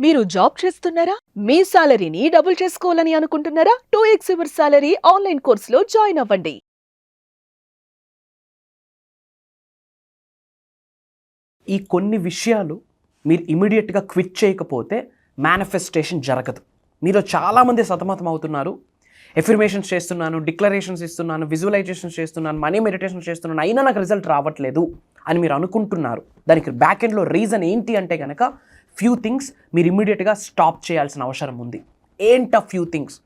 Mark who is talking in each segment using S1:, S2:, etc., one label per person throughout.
S1: మీరు జాబ్ చేస్తున్నారా? మీ సాలరీని డబుల్ చేసుకోవాలని అనుకుంటున్నారా? 2x యువర్ సాలరీ ఆన్లైన్ కోర్సులో జాయిన్ అవ్వండి.
S2: ఈ కొన్ని విషయాలు మీరు ఇమీడియట్గా క్విట్ చేయకపోతే మేనిఫెస్టేషన్ జరగదు. మీలో చాలామంది సతమతం అవుతున్నారు. ఎఫర్మేషన్స్ చేస్తున్నాను, డిక్లరేషన్స్ ఇస్తున్నాను, విజువలైజేషన్స్ చేస్తున్నాను, మనీ మెడిటేషన్ చేస్తున్నాను, అయినా నాకు రిజల్ట్ రావట్లేదు అని మీరు అనుకుంటున్నారు. దానికి బ్యాక్ ఎండ్లో రీజన్ ఏంటి అంటే కనుక ఫ్యూ థింగ్స్ మీరు ఇమీడియట్గా స్టాప్ చేయాల్సిన అవసరం ఉంది. ఏంట ఫ్యూ థింగ్స్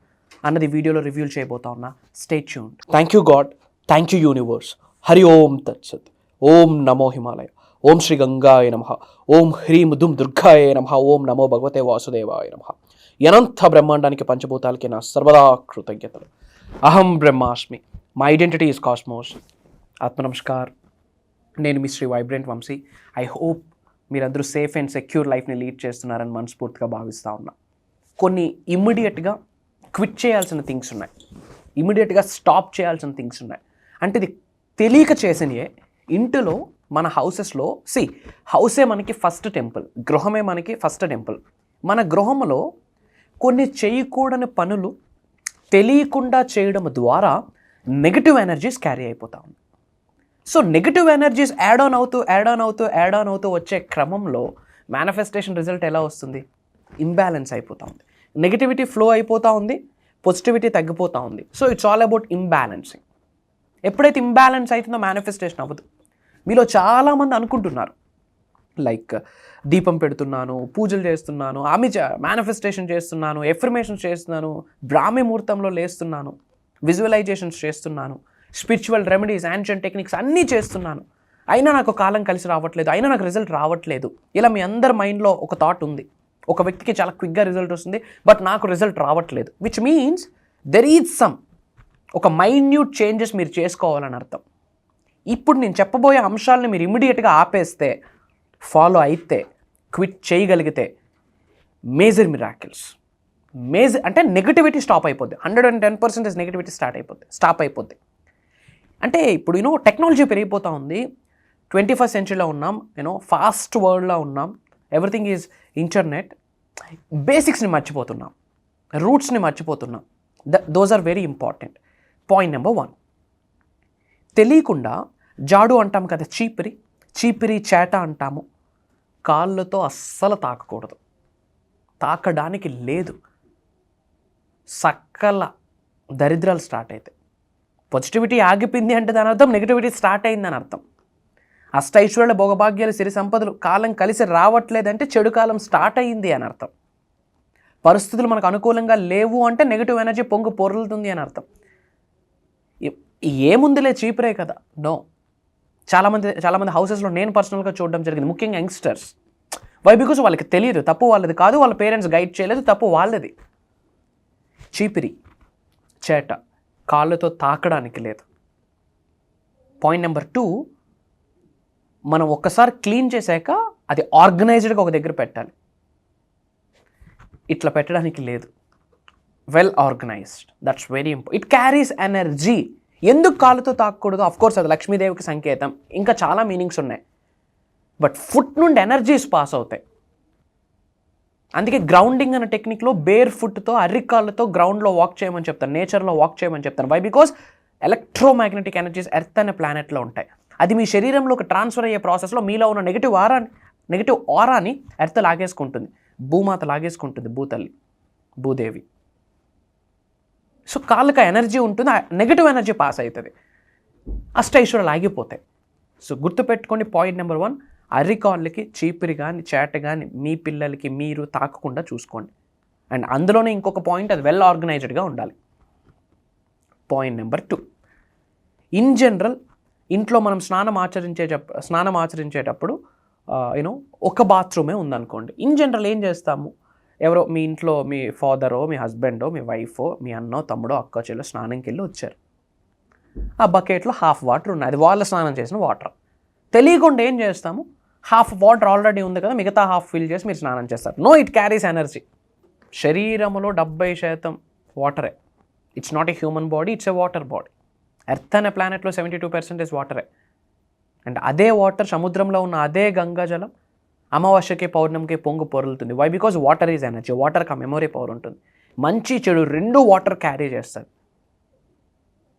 S2: అన్నది వీడియోలో రివ్యూ చేయబోతా ఉన్నా. Stay tuned. Thank you God, thank you universe. Hari ఓం తత్సత్. ఓం నమో హిమాలయ. ఓం శ్రీ గంగాయ నమః. ఓం హ్రీం దుమ్ దుర్గాయ నమః. ఓం నమో భగవతే వాసుదేవాయ నమః. అనంత బ్రహ్మాండానికి పంచభూతాలకి నా సర్వదా కృతజ్ఞతలు. అహం బ్రహ్మాస్మి. My identity is cosmos. ఆత్మ నమస్కార్. నేను మీ Shri vibrant Vamsi. I hope మీరందరూ సేఫ్ అండ్ సెక్యూర్ లైఫ్ని లీడ్ చేస్తున్నారని మనస్ఫూర్తిగా భావిస్తూ ఉన్నా. కొన్ని ఇమ్మీడియట్గా క్విట్ చేయాల్సిన థింగ్స్ ఉన్నాయి, ఇమ్మీడియట్గా స్టాప్ చేయాల్సిన థింగ్స్ ఉన్నాయి. అంటే ఇది తెలియక చేసినయే. ఇంటిలో మన హౌసెస్లో హౌసే మనకి ఫస్ట్ టెంపుల్, గృహమే మనకి ఫస్ట్ టెంపుల్. మన గృహంలో కొన్ని చేయకూడని పనులు తెలియకుండా చేయడం ద్వారా నెగిటివ్ ఎనర్జీస్ క్యారీ అయిపోతా ఉంది. So negative energies add on అవుతూ వచ్చే క్రమంలో మేనిఫెస్టేషన్ రిజల్ట్ ఎలా వస్తుంది? ఇంబ్యాలెన్స్ అయిపోతూ ఉంది. నెగిటివిటీ ఫ్లో అయిపోతూ ఉంది, పాజిటివిటీ తగ్గిపోతూ ఉంది. So it's all about imbalancing. ఎప్పుడైతే ఇంబ్యాలెన్స్ అవుతుందో మేనిఫెస్టేషన్ అవ్వదు. మీలో చాలామంది అనుకుంటున్నారు లైక్ దీపం పెడుతున్నాను, పూజలు చేస్తున్నాను, మేనిఫెస్టేషన్ చేస్తున్నాను, ఎఫర్మేషన్స్ చేస్తున్నాను, బ్రాహ్మీ ముహూర్తంలో లేస్తున్నాను, విజువలైజేషన్స్ చేస్తున్నాను, స్పిరిచువల్ రెమెడీస్, యాన్షియంట్ టెక్నిక్స్ అన్నీ చేస్తున్నాను, అయినా నాకు కాలం కలిసి రావట్లేదు, అయినా నాకు రిజల్ట్ రావట్లేదు. ఇలా మీ అందరి మైండ్లో ఒక థాట్ ఉంది. ఒక వ్యక్తికి చాలా క్విక్గా రిజల్ట్ వస్తుంది, బట్ నాకు రిజల్ట్ రావట్లేదు. Which means there is some ఒక మైన్యూట్ చేంజెస్ మీరు చేసుకోవాలని అర్థం. ఇప్పుడు నేను చెప్పబోయే అంశాలను మీరు ఇమ్మీడియట్గా ఆపేస్తే, ఫాలో అయితే, క్విట్ చేయగలిగితే మేజర్ మిరాకిల్స్. అంటే నెగిటివిటీ స్టాప్ అయిపోద్ది. 110% నెగిటివిటీ స్టాప్ అయిపోద్ది. అంటే ఇప్పుడు టెక్నాలజీ పెరిగిపోతూ ఉంది. 21st సెంచరీలో ఉన్నాం, ఫాస్ట్ వరల్డ్లో ఉన్నాం. Everything is internet. బేసిక్స్ని మర్చిపోతున్నాం, రూట్స్ని మర్చిపోతున్నాం. Those are very important. Point number 1, తెలియకుండా జాడు అంటాం కదా, చీపిరి చేట అంటాము. కాళ్ళతో అస్సలు తాకకూడదు, తాకడానికి లేదు. సకల దరిద్రాలు స్టార్ట్ అవుతాయి. పాజిటివిటీ ఆగిపోయింది అంటే దాని అర్థం నెగిటివిటీ స్టార్ట్ అయిందని అర్థం. అష్టైశ్వర్యాల భోగభాగ్యాలు, సిరి సంపదలు కాలం కలిసి రావట్లేదంటే చెడు కాలం స్టార్ట్ అయ్యింది అని అర్థం. పరిస్థితులు మనకు అనుకూలంగా లేవు అంటే నెగిటివ్ ఎనర్జీ పొంగు పొరులుతుంది అని అర్థం. ఏముందిలే, చీపురే కదా. నో. చాలామంది హౌసెస్లో నేను పర్సనల్గా చూడడం జరిగింది, ముఖ్యంగా యంగ్స్టర్స్. బికాజ్ వాళ్ళకి తెలియదు, తప్పు వాళ్ళది కాదు, వాళ్ళ పేరెంట్స్ గైడ్ చేయలేదు, తప్పు వాళ్ళది. చీపిరి చేట కాళ్ళతో తాకడానికి లేదు. పాయింట్ నెంబర్ 2, మనం ఒక్కసారి క్లీన్ చేశాక అది ఆర్గనైజ్డ్గా ఒక దగ్గర పెట్టాలి. ఇట్లా పెట్టడానికి లేదు. Well organised, that's very important. It carries energy. ఎందుకు కాళ్ళతో తాకూడదు? అఫ్కోర్స్ అది లక్ష్మీదేవికి సంకేతం, ఇంకా చాలా మీనింగ్స్ ఉన్నాయి. బట్ ఫుట్ నుండి ఎనర్జీస్ పాస్ అవుతాయి. అందుకే గ్రౌండింగ్ అనే టెక్నిక్లో బేర్ ఫుట్తో, అర్రికాళ్ళతో గ్రౌండ్లో వాక్ చేయమని చెప్తాను, నేచర్లో వాక్ చేయమని చెప్తాను. బికాజ్ ఎలక్ట్రోమాగ్నెటిక్ ఎనర్జీస్ ఎర్త్ అనే ప్లానెట్లో ఉంటాయి. అది మీ శరీరంలోకి ట్రాన్స్ఫర్ అయ్యే ప్రాసెస్లో మీలో ఉన్న నెగిటివ్ ఆరాని ఎర్త్ లాగేసుకుంటుంది, భూమాత లాగేసుకుంటుంది, భూదేవి. సో కాళ్ళకి ఎనర్జీ ఉంటుంది, నెగిటివ్ ఎనర్జీ పాస్ అవుతుంది, అష్టైశ్వర్యాలు ఆగిపోతాయి. సో గుర్తుపెట్టుకోండి, పాయింట్ నెంబర్ 1, అర్రికాళ్ళకి చీపిరి కానీ చేట కానీ మీ పిల్లలకి మీరు తాకకుండా చూసుకోండి. అండ్ అందులోనే ఇంకొక పాయింట్, అది వెల్ ఆర్గనైజ్డ్గా ఉండాలి. పాయింట్ నెంబర్ 2, ఇన్ జనరల్ ఇంట్లో మనం స్నానం ఆచరించేటప్పుడు ఒక బాత్రూమే ఉందనుకోండి. ఇన్ జనరల్ ఏం చేస్తాము? ఎవరో మీ ఇంట్లో మీ ఫాదరో, మీ హస్బెండో, మీ వైఫో, మీ అన్నో, తమ్ముడో, అక్క చెల్లో స్నానంకి వెళ్ళి వచ్చారు. ఆ బకెట్లో హాఫ్ వాటర్ ఉన్నాయి, అది వాళ్ళ స్నానం చేసిన వాటర్. తెలియకుండా ఏం చేస్తాము? హాఫ్ వాటర్ ఆల్రెడీ ఉంది కదా, మిగతా హాఫ్ ఫిల్ చేసి మీరు స్నానం చేస్తారు. No, it carries energy. శరీరంలో 70% వాటరే. It's not a human body, it's a water body. Earth అనే ప్లానెట్లో 72% వాటరే. అండ్ అదే వాటర్, సముద్రంలో ఉన్న అదే గంగా జలం అమావాస్యకి పౌర్ణమికి పొంగు పొరులుతుంది. Why? Because water is energy. వాటర్కి ఆ మెమొరీ పవర్ ఉంటుంది. మంచి చెడు రెండు వాటర్ క్యారీ చేస్తుంది.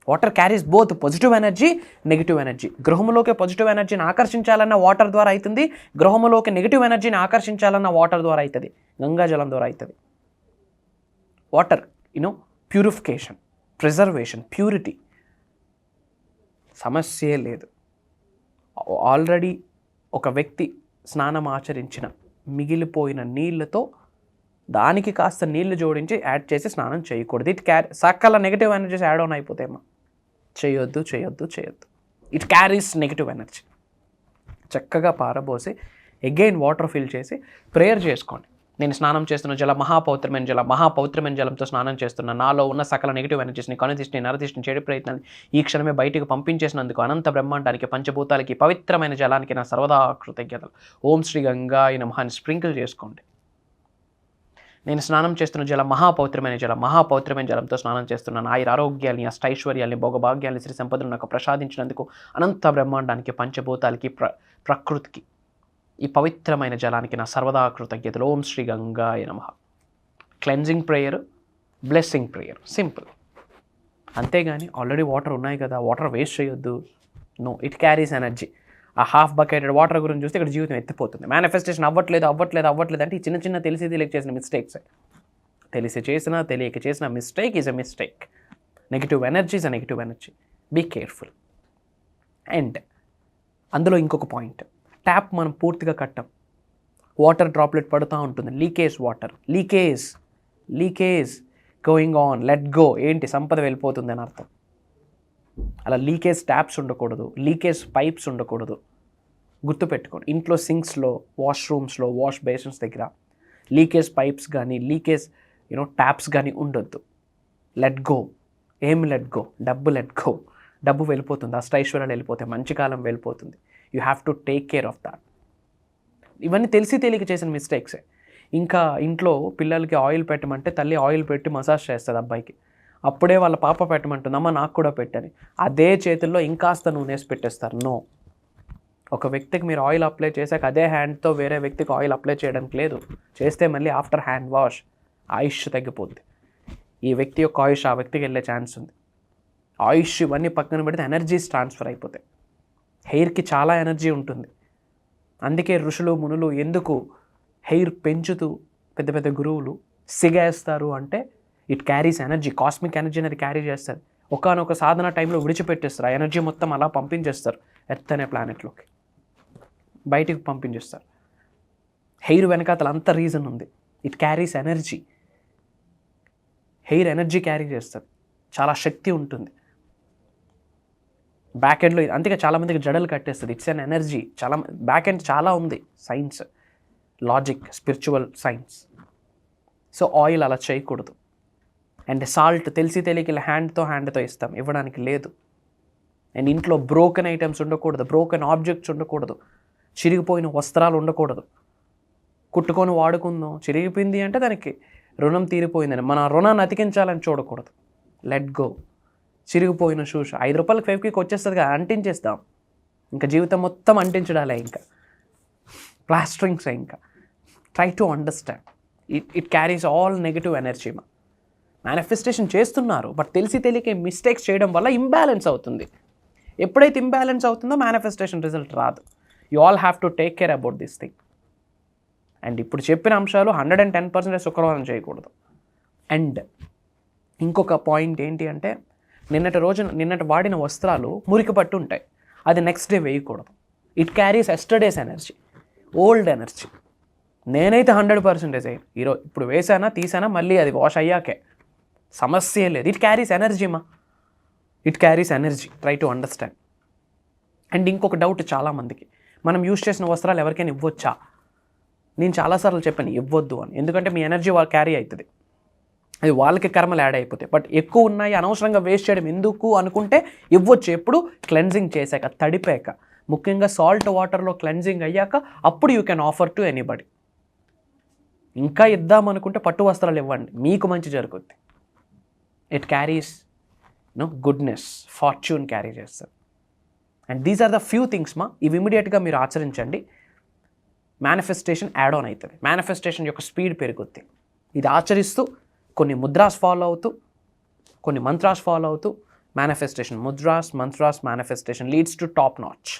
S2: Water carries both positive energy, negative energy. గృహంలోకి పాజిటివ్ ఎనర్జీని ఆకర్షించాలన్న వాటర్ ద్వారా అవుతుంది, గృహంలోకి నెగిటివ్ ఎనర్జీని ఆకర్షించాలన్న వాటర్ ద్వారా అవుతుంది, గంగాజలం ద్వారా అవుతుంది. వాటర్ ప్యూరిఫికేషన్, ప్రిజర్వేషన్, ప్యూరిటీ, సమస్యే లేదు. ఆల్రెడీ ఒక వ్యక్తి స్నానం ఆచరించిన మిగిలిపోయిన నీళ్ళతో దానికి కాస్త నీళ్లు జోడించి యాడ్ చేసి స్నానం చేయకూడదు. ఇట్ సకల నెగిటివ్ ఎనర్జీస్ యాడ్ ఆన్ అయిపోతాయమ్మా. చేయొద్దు. It carries negative energy. చక్కగా పారబోసి అగైన్ వాటర్ ఫిల్ చేసి ప్రేయర్ చేసుకోండి. నేను స్నానం చేస్తున్న మహాపవిత్రమైన జలంతో స్నానం చేస్తున్నా. నాలో ఉన్న సకల నెగిటివ్ ఎనర్జీస్ని, కనుదిష్టిని, నరదిష్టిని, చెడు ప్రయత్నాన్ని ఈ క్షణమే బయటికి పంపించేసినందుకు అనంత బ్రహ్మాండానికి, పంచభూతాలకి, పవిత్రమైన జలానికి నా సర్వదా కృతజ్ఞతలు. ఓం శ్రీ గంగాయ నమః అని స్ప్రింకిల్ చేసుకోండి. నేను స్నానం చేస్తున్న మహాపవిత్రమైన జలంతో స్నానం చేస్తున్నాను. ఆరోగ్యాల్ని, అష్టైశ్వర్యాల్ని, భోగభాగ్యాల్ని, శ్రీ సంపదను నాకు ప్రసాదించినందుకు అనంత బ్రహ్మాండానికి, పంచభూతాలకి, ప్రకృతికి, ఈ పవిత్రమైన జలానికి నా సర్వదా కృతజ్ఞతలు. ఓం శ్రీ గంగాయ నమః. Cleansing prayer, blessing prayer, simple. అంతేగాని ఆల్రెడీ వాటర్ ఉన్నాయి కదా, వాటర్ వేస్ట్ చేయొద్దు. No, it carries energy. ఆ హాఫ్ బకెటెడ్ వాటర్ గురించి చూస్తే ఇక్కడ జీవితం ఎత్తిపోతుంది. మేనిఫెస్టేషన్ అవ్వట్లేదు అంటే ఈ చిన్న తెలిసి తెలియక చేసిన మిస్టేక్స్. తెలిసి చేసినా తెలియక చేసిన mistake is a mistake. Negative energy is a negative energy. Be careful. And అందులో ఇంకొక పాయింట్, ట్యాప్ మనం పూర్తిగా కట్టాం, వాటర్ డ్రాప్లెట్ పడుతూ ఉంటుంది. Leakage going on, let go. ఏంటి? సంపద వెళ్ళిపోతుంది అని అర్థం. అలా లీకేజ్ ట్యాప్స్ ఉండకూడదు, లీకేజ్ పైప్స్ ఉండకూడదు. గుర్తుపెట్టుకోండి, ఇంట్లో సింక్స్లో, వాష్రూమ్స్లో, వాష్ బేసిన్స్ దగ్గర లీకేజ్ పైప్స్ కానీ, లీకేజ్ ట్యాప్స్ కానీ ఉండొద్దు. Let go. Let go? డబ్బు వెళ్ళిపోతుంది, అష్టైశ్వర్యాలు వెళ్ళిపోతాయి, మంచి కాలం వెళ్ళిపోతుంది. You have to take care of that. ఇవన్నీ తెలిసి తెలియక చేసిన మిస్టేక్సే. ఇంకా ఇంట్లో పిల్లలకి ఆయిల్ పెట్టమంటే తల్లి ఆయిల్ పెట్టి మసాజ్ చేస్తుంది అబ్బాయికి. అప్పుడే వాళ్ళ పాప పెట్టమంటుంది, అమ్మ నాకు కూడా పెట్టని. అదే చేతుల్లో ఇంకాస్త నూనె వేసి పెట్టేస్తారు. నో. ఒక వ్యక్తికి మీరు ఆయిల్ అప్లై చేశాక అదే హ్యాండ్తో వేరే వ్యక్తికి ఆయిల్ అప్లై చేయడానికి లేదు. చేస్తే మళ్ళీ ఆఫ్టర్ హ్యాండ్ వాష్ ఆయుష్ తగ్గిపోద్ది. ఈ వ్యక్తి యొక్క ఆయుష్ ఆ వ్యక్తికి వెళ్ళే ఛాన్స్ ఉంది. ఆయుష్ ఇవన్నీ పక్కన పెడితే ఎనర్జీస్ ట్రాన్స్ఫర్ అయిపోతాయి. హెయిర్కి చాలా ఎనర్జీ ఉంటుంది. అందుకే ఋషులు, మునులు ఎందుకు హెయిర్ పెంచుతూ పెద్ద పెద్ద గురువులు సిగేస్తారు అంటే it carries energy, cosmic energy అనేది క్యారీ చేస్తుంది. ఒకనొక సాధన టైంలో విడిచిపెట్టేస్తారు. ఆ ఎనర్జీ మొత్తం అలా పంపించేస్తారు ఎర్త్ అనే ప్లానెట్లోకి, బయటికి పంపించేస్తారు. హెయిర్ వెనకాతల అంత రీజన్ ఉంది. It carries energy. Hair energy carry చేస్తుంది, చాలా శక్తి ఉంటుంది. బ్యాక్ ఎండ్లో అందుకే చాలామందికి జడలు కట్టేస్తుంది. It's an energy. చాలా బ్యాక్ ఎండ్ చాలా ఉంది science, logic, spiritual science. So oil అలా చేయకూడదు. అండ్ సాల్ట్ తెలిసి తెలియక ఇలా హ్యాండ్తో ఇస్తాం, ఇవ్వడానికి లేదు. అండ్ ఇంట్లో బ్రోకెన్ ఐటమ్స్ ఉండకూడదు, బ్రోకెన్ ఆబ్జెక్ట్స్ ఉండకూడదు, చిరిగిపోయిన వస్త్రాలు ఉండకూడదు. కుట్టుకొని వాడుకుందాం, చిరిగిపోయింది అంటే దానికి రుణం తీరిపోయిందని మన రుణాన్ని అతికించాలని చూడకూడదు. Let go. చిరిగిపోయిన షూస్ 5 రూపాయలకి ఫెవిక్విక్ వచ్చేస్తుంది కదా, అంటించేస్తాం. ఇంకా జీవితం మొత్తం అంటించడాలే, ఇంకా ప్లాస్టరింగ్సే. ఇంకా try to understand it carries all negative energy. Manifestation చేస్తున్నారు, బట్ తెలిసి తెలియక మిస్టేక్స్ చేయడం వల్ల ఇంబ్యాలెన్స్ అవుతుంది. ఎప్పుడైతే ఇంబ్యాలెన్స్ అవుతుందో మేనిఫెస్టేషన్ రిజల్ట్ రాదు. You all have to take care about this thing. And ఇప్పుడు చెప్పిన అంశాలు 110% శుక్రవారం చేయకూడదు. అండ్ ఇంకొక పాయింట్ ఏంటి అంటే, నిన్నటి వాడిన వస్త్రాలు మురికి పట్టు ఉంటాయి, అది నెక్స్ట్ డే వేయకూడదు. It carries yesterday's energy, old energy. నేనైతే 100% ఈరోజు ఇప్పుడు వేసానా తీసానా మళ్ళీ అది వాష్ అయ్యాకే, సమస్య లేదు. It carries energy it carries energy. Try to understand. And ఇంకొక డౌట్ చాలామందికి, మనం యూజ్ చేసిన వస్త్రాలు ఎవరికైనా ఇవ్వచ్చా? నేను చాలాసార్లు చెప్పాను ఇవ్వద్దు అని. ఎందుకంటే మీ ఎనర్జీ వాళ్ళు క్యారీ అవుతుంది, అది వాళ్ళకి కర్మలు యాడ్ అయిపోతాయి. బట్ ఎక్కువ ఉన్నాయి, అనవసరంగా వేస్ట్ చేయడం ఎందుకు అనుకుంటే ఇవ్వచ్చు. ఎప్పుడు? క్లెన్జింగ్ చేశాక, తడిపాక, ముఖ్యంగా సాల్ట్ వాటర్లో క్లెన్జింగ్ అయ్యాక అప్పుడు you can offer to anybody. ఇంకా ఇద్దామనుకుంటే పట్టు వస్త్రాలు ఇవ్వండి, మీకు మంచి జరుగుద్ది. It carries goodness, fortune carry చేస్తుంది. And these are the few things ఇవి ఇమీడియట్గా మీరు ఆచరించండి. మేనిఫెస్టేషన్ యాడ్ ఆన్ అవుతుంది, మేనిఫెస్టేషన్ యొక్క స్పీడ్ పెరుగుద్ది. ఇది ఆచరిస్తూ కొన్ని ముద్రాస్ ఫాలో అవుతూ కొన్ని మంత్రాస్ ఫాలో అవుతూ మేనిఫెస్టేషన్, ముద్రాస్, మంత్రాస్, manifestation leads to top notch.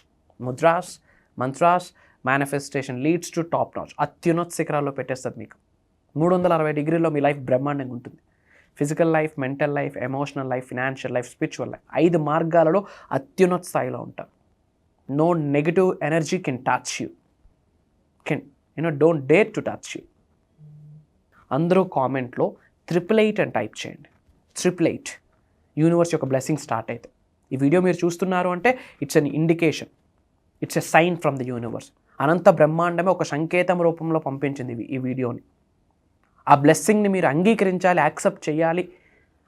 S2: ముద్రాస్, మంత్రాస్, manifestation leads to top notch. అత్యున్నత శిఖరాల్లో పెట్టేస్తుంది మీకు. 360 డిగ్రీల్లో మీ లైఫ్ బ్రహ్మాండంగా ఉంటుంది. Physical life, mental life, emotional life, financial life, spiritual life, 5 మార్గాలలో అత్యున్నత స్థాయిలో ఉంటారు. No negative energy can touch you, don't dare to touch you. అందరూ కామెంట్లో 888 అని టైప్ చేయండి. 888 యూనివర్స్ యొక్క బ్లెస్సింగ్ స్టార్ట్ అవుతుంది. ఈ వీడియో మీరు చూస్తున్నారు అంటే it's an indication, it's a sign from the universe. అనంత బ్రహ్మాండమే ఒక సంకేతం రూపంలో పంపించింది ఈ వీడియోని. ఆ బ్లెస్సింగ్ని మీరు అంగీకరించాలి, యాక్సెప్ట్ చేయాలి.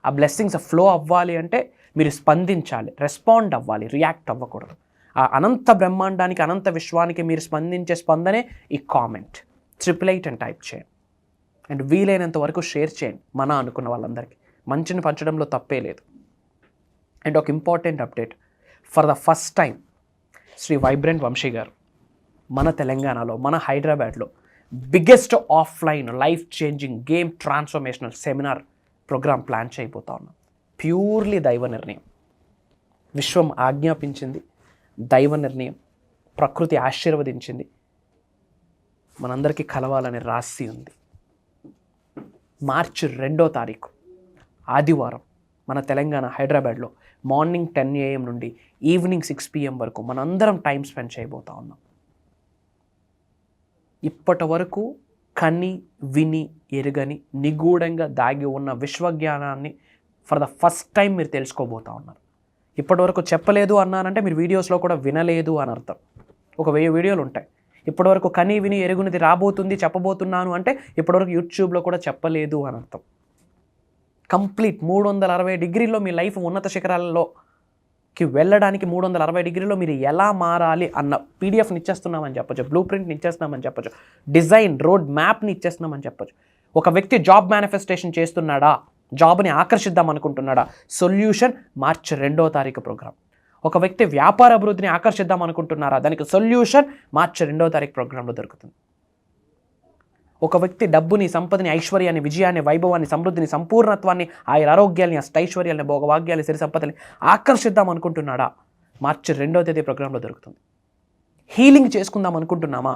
S2: ఆ బ్లెస్సింగ్స్ ఫ్లో అవ్వాలి అంటే మీరు స్పందించాలి, రెస్పాండ్ అవ్వాలి, రియాక్ట్ అవ్వకూడదు. ఆ అనంత బ్రహ్మాండానికి, అనంత విశ్వానికి మీరు స్పందించే స్పందనే ఈ కామెంట్. 888 అని టైప్ చేయండి. అండ్ వీలైనంత వరకు షేర్ చేయండి మన అనుకున్న వాళ్ళందరికీ. మంచిని పంచడంలో తప్పే లేదు. అండ్ ఒక important update, for the first time Shri vibrant Vamshi garu మన తెలంగాణలో, మన హైదరాబాద్లో biggest offline life changing game transformational seminar programme plan చేయబోతా ఉన్నాం. ప్యూర్లీ దైవ నిర్ణయం. విశ్వం ఆజ్ఞాపించింది, దైవ నిర్ణయం, ప్రకృతి ఆశీర్వదించింది, మనందరికీ కలవాలని రాసి ఉంది. మార్చి 2వ తారీఖు ఆదివారం మన తెలంగాణ హైదరాబాద్లో మార్నింగ్ 10 AM నుండి ఈవినింగ్ 6 PM వరకు మనందరం టైం స్పెండ్ చేయబోతా ఉన్నాం. ఇప్పటి వరకు కని విని ఎరుగని నిగూఢంగా దాగి ఉన్న విశ్వజ్ఞానాన్ని ఫర్ ద ఫస్ట్ టైం మీరు తెలుసుకోబోతా ఉన్నారు. ఇప్పటివరకు చెప్పలేదు అన్నానంటే మీరు వీడియోస్లో కూడా వినలేదు అని అర్థం. ఒక 1000 వీడియోలు ఉంటాయి. ఇప్పటివరకు కని విని ఎరుగునిది రాబోతుంది చెప్పబోతున్నాను అంటే ఇప్పటివరకు యూట్యూబ్లో కూడా చెప్పలేదు అని అర్థం. కంప్లీట్ 360 డిగ్రీల్లో మీ లైఫ్ ఉన్నత శిఖరాలలోకి వెళ్ళడానికి 360 డిగ్రీలో మీరు ఎలా మారాలి అన్న పీడిఎఫ్ని ఇచ్చేస్తున్నామని చెప్పొచ్చు, బ్లూ ప్రింట్ని ఇచ్చేస్తున్నామని చెప్పొచ్చు, డిజైన్ రోడ్ మ్యాప్ని ఇచ్చేస్తున్నామని చెప్పొచ్చు. ఒక వ్యక్తి జాబ్ మేనిఫెస్టేషన్ చేస్తున్నాడా, జాబ్ని ఆకర్షిద్దాం అనుకుంటున్నాడా, సొల్యూషన్ మార్చి 2వ తారీఖు ప్రోగ్రామ్. ఒక వ్యక్తి వ్యాపార అభివృద్ధిని ఆకర్షిద్దాం అనుకుంటున్నారా, దానికి సొల్యూషన్ మార్చి 2వ తారీఖు ప్రోగ్రాంలో దొరుకుతుంది. ఒక వ్యక్తి డబ్బుని, సంపదని, ఐశ్వర్యాన్ని, విజయాన్ని, వైభవాన్ని, సమృద్ధిని, సంపూర్ణత్వాన్ని, ఆరోగ్యాన్ని, అష్టైశ్వర్యాన్ని, భోగభాగ్యాన్ని, సిరి సంపదని ఆకర్షిద్దాం అనుకుంటున్నాడా, మార్చి 2వ తేదీ ప్రోగ్రాంలో దొరుకుతుంది. హీలింగ్ చేసుకుందాం అనుకుంటున్నామా,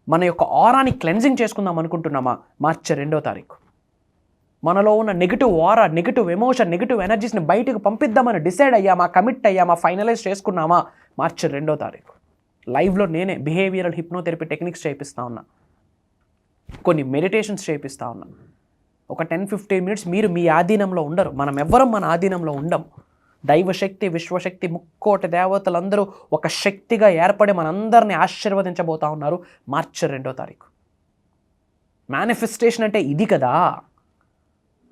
S2: మన యొక్క ఆరాని క్లెన్జింగ్ చేసుకుందాం అనుకుంటున్నామా, మార్చి 2వ తారీఖు. మనలో ఉన్న negative aura, negative emotion, negative ఎనర్జీస్ని బయటకు పంపిద్దామని డిసైడ్ అయ్యామా, కమిట్ అయ్యామా, ఫైనలైజ్ చేసుకున్నామా, మార్చి 2వ తారీఖు. లైవ్లో నేనే బిహేవియరల్ హిప్నోథెరపీ టెక్నిక్స్ చేపిస్తూ ఉన్నా, కొన్ని మెడిటేషన్స్ చేపిస్తూ ఉన్నా. ఒక 10-15 మినిట్స్ మీరు మీ ఆధీనంలో ఉండరు, మనం ఎవ్వరం మన ఆధీనంలో ఉండం. దైవశక్తి, విశ్వశక్తి, ముక్కోటి దేవతలందరూ ఒక శక్తిగా ఏర్పడి మనందరినీ ఆశీర్వదించబోతా ఉన్నారు మార్చి 2వ తారీఖు. మేనిఫెస్టేషన్ అంటే ఇది కదా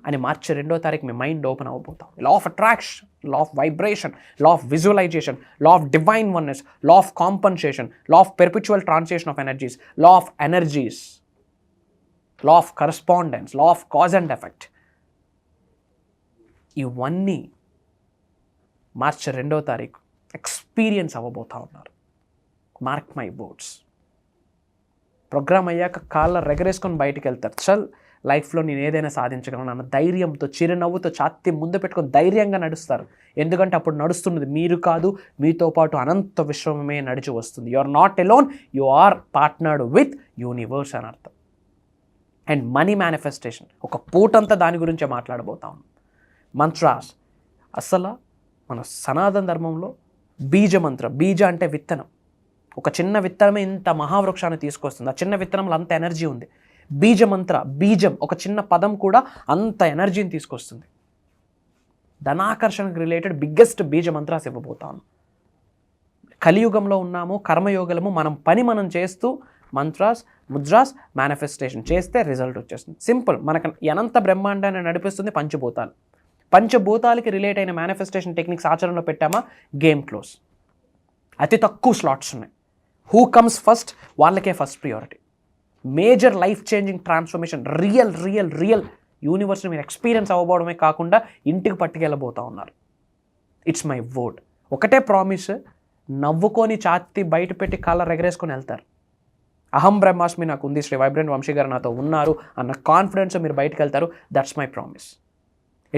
S2: అని మార్చి 2వ తారీఖు మీ మైండ్ ఓపెన్ అవ్వబోతాం. Law of attraction, law of vibration, law of visualisation, law of divine oneness, law of compensation, law of perpetual translation of energies, law of energies, law of correspondence, law of cause and effect. ఇవన్నీ మార్చి 2వ తారీఖు experience అవ్వబోతా ఉన్నారు. Mark my words. Programme అయ్యాక కాళ్ళ రెగరేసుకొని బయటికి వెళ్తారు. చల్, లైఫ్లో నేను ఏదైనా సాధించగలను అన్న ధైర్యంతో, చిరునవ్వుతో, ఛాతీ ముందు పెట్టుకొని ధైర్యంగా నడుస్తారు. ఎందుకంటే అప్పుడు నడుస్తున్నది మీరు కాదు, మీతో పాటు అనంత విశ్వమే నడిచి వస్తుంది. You are not alone, you are partnered with universe అని అర్థం. అండ్ మనీ మేనిఫెస్టేషన్, ఒక పూటంతా దాని గురించే మాట్లాడబోతాం. మంత్రాస్, అసలు మన సనాతన ధర్మంలో బీజ మంత్రం, బీజ అంటే విత్తనం. ఒక చిన్న విత్తనమే ఇంత మహావృక్షాన్ని తీసుకొస్తుంది. ఆ చిన్న విత్తనంలో అంత ఎనర్జీ ఉంది. బీజ మంత్ర, బీజం, ఒక చిన్న పదం కూడా అంత ఎనర్జీని తీసుకొస్తుంది. ధనాకర్షణకు రిలేటెడ్ బిగ్గెస్ట్ బీజ మంత్రాస్ ఇవ్వబోతాను. కలియుగంలో ఉన్నాము, కర్మయోగలము, మనం చేస్తూ మంత్రాస్, ముద్రాస్, మేనిఫెస్టేషన్ చేస్తే రిజల్ట్ వచ్చేస్తుంది. సింపుల్. మనకు అనంత బ్రహ్మాండాన్ని నడిపిస్తుంది పంచభూతాలు. పంచభూతాలకి రిలేట్ అయిన మేనిఫెస్టేషన్ టెక్నిక్స్ ఆచరణలో పెట్టామా, గేమ్ క్లోజ్. అతి తక్కువ స్లాట్స్ ఉన్నాయి. హూ కమ్స్ ఫస్ట్ వాళ్ళకే first priority. Major life changing transformation, real యూనివర్స్ని మీరు ఎక్స్పీరియన్స్ అవ్వబోవడమే కాకుండా ఇంటికి పట్టుకెళ్ళబోతూ ఉన్నారు. It's my word. ఒకటే ప్రామిస్, నవ్వుకొని ఛాతీ బయట పెట్టి కాళ్ళ రెగరేసుకొని వెళ్తారు. అహం బ్రహ్మాస్మి నాకు ఉంది, శ్రీ వైబ్రెంట్ వంశీ గారు నాతో ఉన్నారు అన్న కాన్ఫిడెన్స్ మీరు బయటకు వెళ్తారు. That's my promise.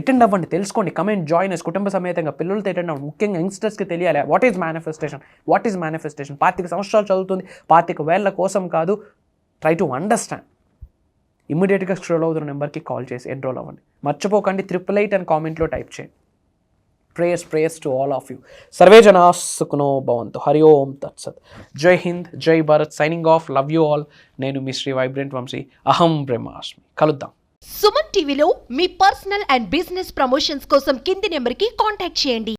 S2: అటెండ్ అవ్వండి, తెలుసుకోండి, కమెంట్ జాయిన్ చేసి కుటుంబ సమేతంగా పిల్లలతో అటెండ్ అవ్వండి. ముఖ్యంగా యంగ్స్టర్స్కి తెలియాలి వాట్ ఈజ్ మేనిఫెస్టేషన్. 25 సంవత్సరాలు చదువుతుంది, 25,000 కోసం కాదు. Try to understand. ఇమ్మీడియట్గా స్క్రోల్ అవుతున్న నెంబర్కి కాల్ చేసి ఎన్రోల్ అవ్వండి. మర్చిపోకండి 888 అని కామెంట్లో టైప్ చేయండి. Prayers to all of you. Survey జనా సుఖినో భవంతు. హరి ఓం తత్సత్. జై హింద్, జై Bharat. Signing off. Love you all. నేను మీ శ్రీ వైబ్రెంట్ వంశీ. అహం బ్రహ్మాస్మి. కలుద్దాం.
S3: సుమన్ టీవీలో మీ పర్సనల్ అండ్ బిజినెస్ ప్రమోషన్స్ కోసం కింది నెంబర్కి కాంటాక్ట్ చేయండి.